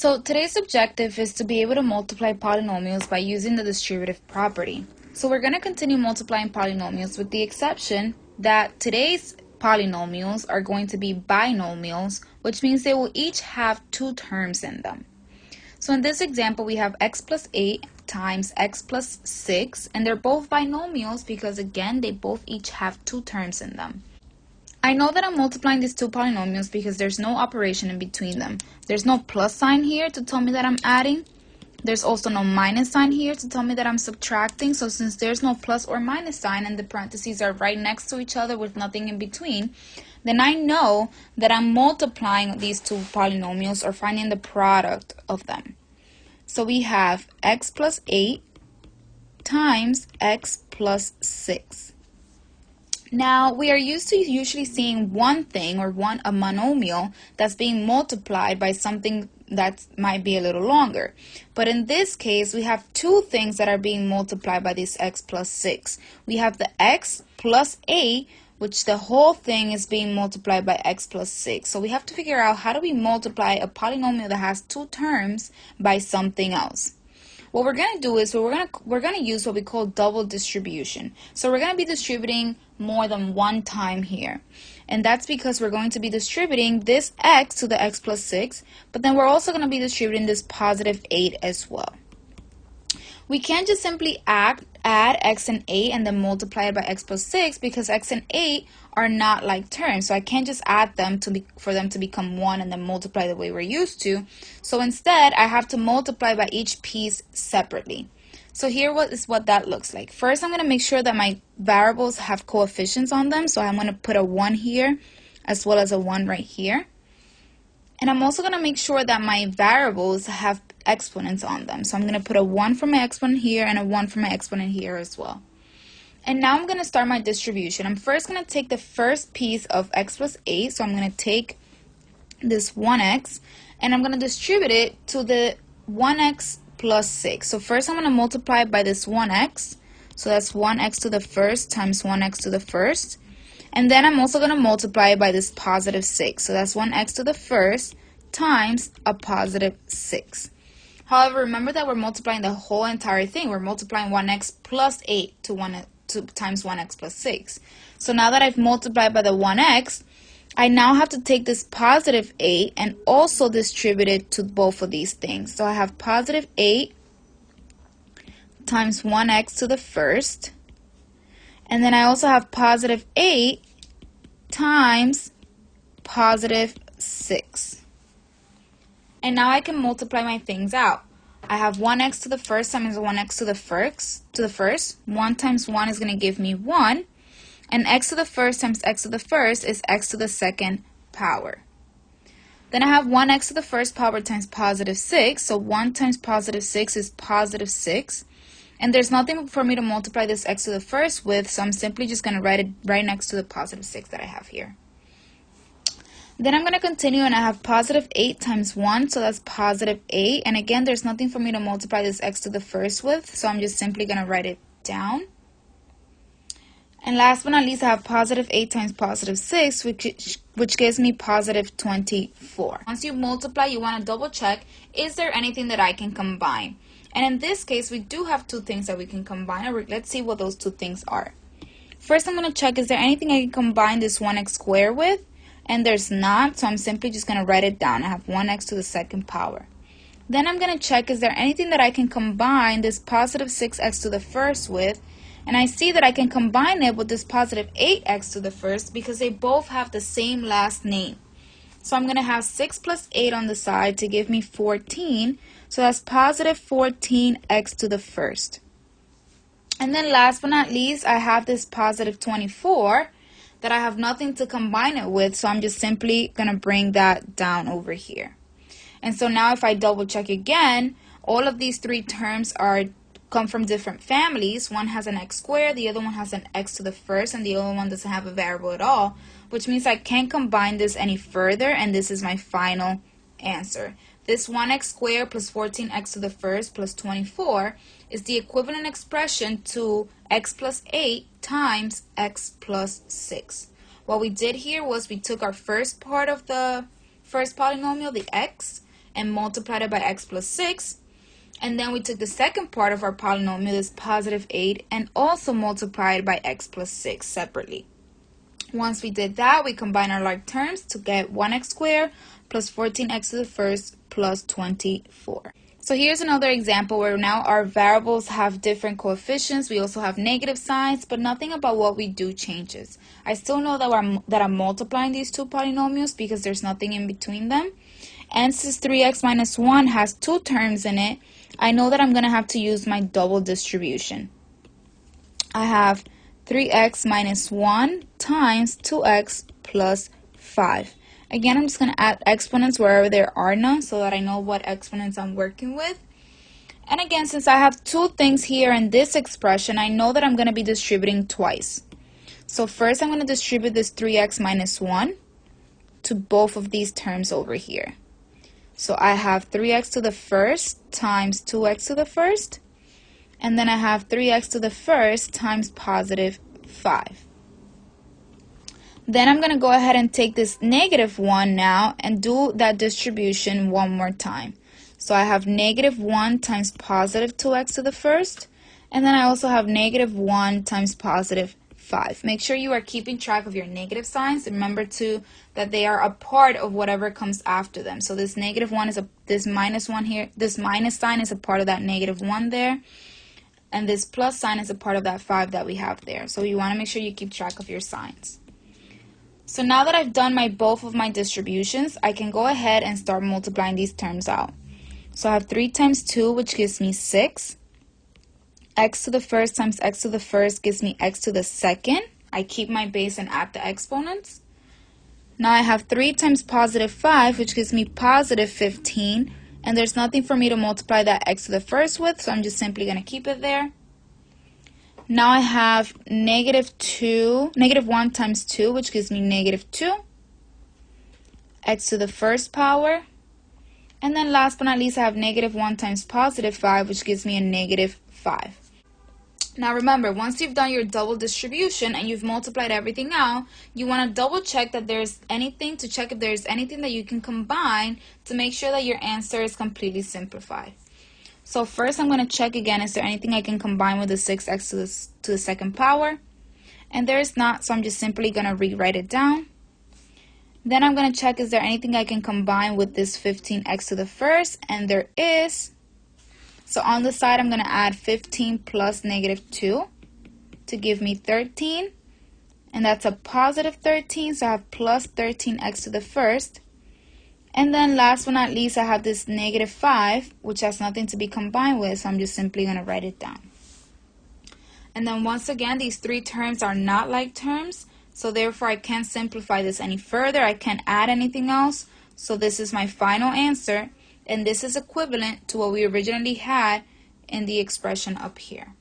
So today's objective is to be able to multiply polynomials by using the distributive property. So we're going to continue multiplying polynomials with the exception that today's polynomials are going to be binomials, which means they will each have two terms in them. So in this example, we have x plus 8 times x plus 6, and they're both binomials because, again, they both each have two terms in them. I know that I'm multiplying these two polynomials because there's no operation in between them. There's no plus sign here to tell me that I'm adding. There's also no minus sign here to tell me that I'm subtracting. So since there's no plus or minus sign and the parentheses are right next to each other with nothing in between, then I know that I'm multiplying these two polynomials or finding the product of them. So we have x plus 8 times x plus 6. Now, we are used to usually seeing one thing or a monomial that's being multiplied by something that might be a little longer. But in this case, we have two things that are being multiplied by this x plus 6. We have the x plus 8, which the whole thing is being multiplied by x plus 6. So we have to figure out how do we multiply a polynomial that has two terms by something else. What we're going to do is we're going to use what we call double distribution. So we're going to be distributing more than one time here. And that's because we're going to be distributing this x to the x plus 6, but then we're also going to be distributing this positive 8 as well. We can't just simply add x and 8 and then multiply it by x plus 6 because x and 8 are not like terms. So I can't just add them for them to become 1 and then multiply the way we're used to. So instead, I have to multiply by each piece separately. So here is what that looks like. First, I'm going to make sure that my variables have coefficients on them. So I'm going to put a 1 here as well as a 1 right here. And I'm also going to make sure that my variables have exponents on them. So I'm going to put a 1 for my exponent here and a 1 for my exponent here as well. And now I'm going to start my distribution. I'm first going to take the first piece of x plus 8. So I'm going to take this 1x and I'm going to distribute it to the 1x plus 6. So first I'm going to multiply by this 1x. So that's 1x to the first times 1x to the first. And then I'm also going to multiply by this positive 6. So that's 1x to the first times a positive 6. However, remember that we're multiplying the whole entire thing. We're multiplying 1x plus 8 times 1x plus 6. So now that I've multiplied by the 1x, I now have to take this positive 8 and also distribute it to both of these things. So I have positive 8 times 1x to the first. And then I also have positive 8 times positive 6. And now I can multiply my things out. I have 1x to the first times 1x to the first. 1 times 1 is going to give me 1. And x to the first times x to the first is x to the second power. Then I have 1x to the first power times positive 6. So 1 times positive 6 is positive 6. And there's nothing for me to multiply this x to the first with, so I'm simply just going to write it right next to the positive 6 that I have here. Then I'm going to continue and I have positive 8 times 1, so that's positive 8. And again, there's nothing for me to multiply this x to the first with, so I'm just simply going to write it down. And last but not least, I have positive 8 times positive 6, which gives me positive 24. Once you multiply, you want to double check, is there anything that I can combine? And in this case, we do have two things that we can combine. Let's see what those two things are. First, I'm going to check, is there anything I can combine this 1x squared with? And there's not, so I'm simply just going to write it down. I have 1x to the second power. Then I'm going to check, is there anything that I can combine this positive 6x to the first with? And I see that I can combine it with this positive 8x to the first because they both have the same last name. So I'm going to have 6 plus 8 on the side to give me 14. So that's positive 14x to the first. And then last but not least, I have this positive 24 that I have nothing to combine it with. So I'm just simply going to bring that down over here. And so now if I double check again, all of these three terms come from different families. One has an x squared, the other one has an x to the first, and the other one doesn't have a variable at all, which means I can't combine this any further, and this is my final answer. This 1x squared plus 14x to the first plus 24 is the equivalent expression to x plus 8 times x plus 6. What we did here was we took our first part of the first polynomial, the x, and multiplied it by x plus 6. And then we took the second part of our polynomial, this positive 8, and also multiplied it by x plus 6 separately. Once we did that, we combine our like terms to get 1x squared plus 14x to the first plus 24. So here's another example where now our variables have different coefficients. We also have negative signs, but nothing about what we do changes. I still know that I'm multiplying these two polynomials because there's nothing in between them. And since 3x minus 1 has two terms in it, I know that I'm going to have to use my double distribution. I have 3x minus 1 times 2x plus 5. Again, I'm just going to add exponents wherever there are none so that I know what exponents I'm working with. And again, since I have two things here in this expression, I know that I'm going to be distributing twice. So first I'm going to distribute this 3x minus 1 to both of these terms over here. So I have 3x to the first times 2x to the first. And then I have 3x to the first times positive 5. Then I'm going to go ahead and take this negative 1 now and do that distribution one more time. So I have negative 1 times positive 2x to the first. And then I also have negative 1 times positive 5. Make sure you are keeping track of your negative signs. Remember too that they are a part of whatever comes after them. So this negative 1 is this minus 1 here. This minus sign is a part of that negative 1 there. And this plus sign is a part of that 5 that we have there. So you want to make sure you keep track of your signs. So now that I've done both of my distributions, I can go ahead and start multiplying these terms out. So I have 3 times 2, which gives me 6. X to the first times x to the first gives me x to the second. I keep my base and add the exponents. Now I have 3 times positive 5, which gives me positive 15. And there's nothing for me to multiply that x to the first with, so I'm just simply going to keep it there. Now I have negative 1 times 2, which gives me negative 2. X to the first power. And then last but not least, I have negative 1 times positive 5, which gives me a negative 5. Now remember, once you've done your double distribution and you've multiplied everything out, you want to double check that there's anything, to check if there's anything that you can combine to make sure that your answer is completely simplified. So first I'm going to check again, is there anything I can combine with the 6x to the second power? And there is not, so I'm just simply going to rewrite it down. Then I'm going to check, is there anything I can combine with this 15x to the first? And there is. So on the side I'm going to add 15 plus negative 2 to give me 13. And that's a positive 13, so I have plus 13x to the first. And then last but not least, I have this negative 5, which has nothing to be combined with, so I'm just simply going to write it down. And then once again, these three terms are not like terms, so therefore I can't simplify this any further. I can't add anything else. So this is my final answer, and this is equivalent to what we originally had in the expression up here.